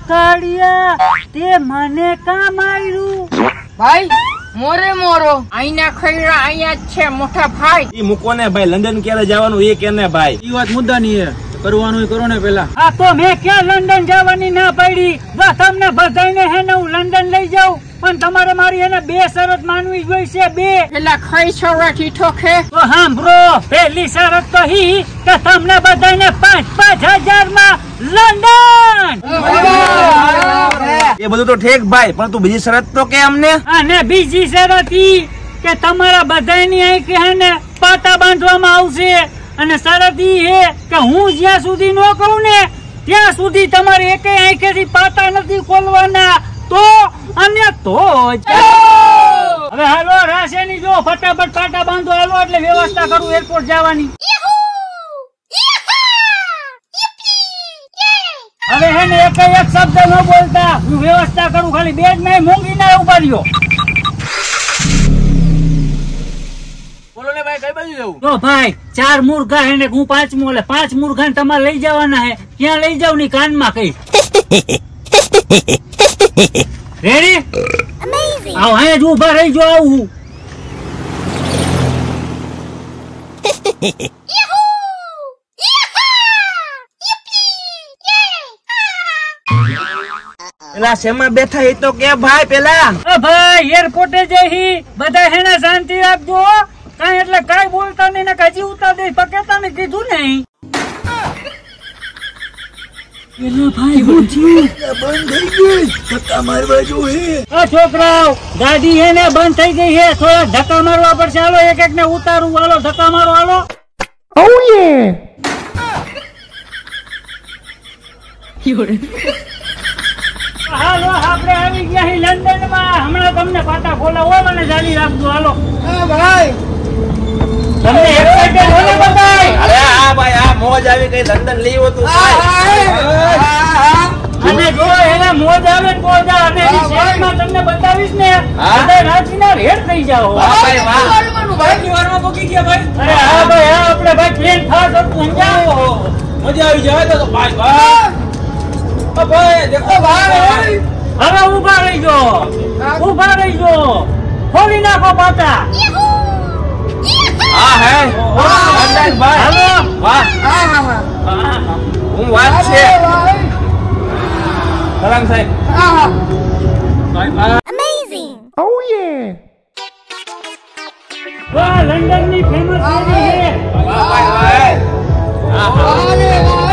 કાળિયા તે મને કા માર્યું? ભાઈ મોરે મોરો આઈના ખૈરા અહીંયા જ છે મોટા ભાઈ. ઈ મૂકો ને ભાઈ, લંડન ક્યારે જવાનું એ કે ને ભાઈ. ઈ વાત મુદ્દાની હે, કરવાનું કરો ને પેલા. આ તો મેં ક્યાં લંડન જવાની ના પાડી? બસ તમને બધાને હે ને હું લંડન લઈ જાઉં, પણ તમારે મારી એને બે શરત માનવી જોઈશે. બે. પેલા ખાઈ છોરાથી ઠોકે તો સાંભળો, પહેલી શરત તો હી કે તમને બધાને 5,000 માં લંડન. એ બધું તો ઠીક ભાઈ, પણ તું બીજી શરત તો કે અમને. અને બીજી શરત ઈ કે તમારા બધાની અહીં કે હે ને પાટા બાંધવામાં આવશે. અને શરત ઈ હે કે હું જ્યાં સુધી ન કહું ને ત્યાં સુધી તમારે એકે આંખેથી પાટા નથી ખોલવાના. તો અને તો જ. હવે હાલો રાશેની જો ફટાફટ પાટા બાંધો હાલો, એટલે વ્યવસ્થા કરું એરપોર્ટ જવાની. હવે હે ને એક શબ્દ ન બોલતા, હું વ્યવસ્થા કરું. ખાલી બેડ નહીં મૂંગી ના ઉભા રહ્યો. બોલો ને ભાઈ, કઈ બાજુ જવું? તો ભાઈ 4 મુર્ગા હે ને હું 5મો, એટલે 5 મુર્ગા તમારે લઈ જવાના હે. ક્યાં લઈ જાવ ની કાનમાં કઈ. રેડી? આવ હે જ ઉભા રહી જો. આવું પેલા શેમાં બેઠા એ તો કે ભાઈ પેલા. ભાઈ એરપોર્ટે જઈ બધા હેને શાંતિ રાખજો. કાઈ એટલે કાઈ બોલતા નહીં ને કજી ઉતાર દે પકેતા ને કીધું નહીં. એલા ભાઈ હું છું બંધ થઈ ગઈ, ધક્કા મારવા જો હે. છોકરાઓ ગાડી હે ને બંધ થઈ ગઈ હે, થોડા ધક્કા મારવા પડશે. હાલો એક એક ને ઉતારું. હાલો ધક્કા મારો હાલો. હાલો આપણે આવી ગયા હી લંડન માં. હમણાં તમને પાટા ખોલાવો, મને જાલી રાખજો. હાલો ભાઈ તમને એક્સાઇટેડ હો ને બધાય? અરે હા ભાઈ, આ મોજ આવી ગઈ, લંડન લીવો તું. અને જો એને મોજ આવે ને મોજ આવે, અને એની શેરમાં તમને બતાવીશ ને બધા રાજીના રેડ થઈ જાઓ. ભાઈ વાહ. ભાઈ વારમાં પોકી ગયા ભાઈ. અરે હા ભાઈ, હા આપણે ભાઈ પ્લેન ખાસ હતું સમજાવો. મજા આવી જાય તો ભાઈ. ભાઈ ઓ ભાઈ દેખો ભાઈ. હવે ઉભા રહીજો, ઉભા રહીજો. ખોલી નાખો પાટા. હા હે લંડન ભાઈ. હાલો વાહ. હું વાત છે સલામ સાહેબ. વાહ લંડન ની ફેમસ છે. વાહ ભાઈ વાહ.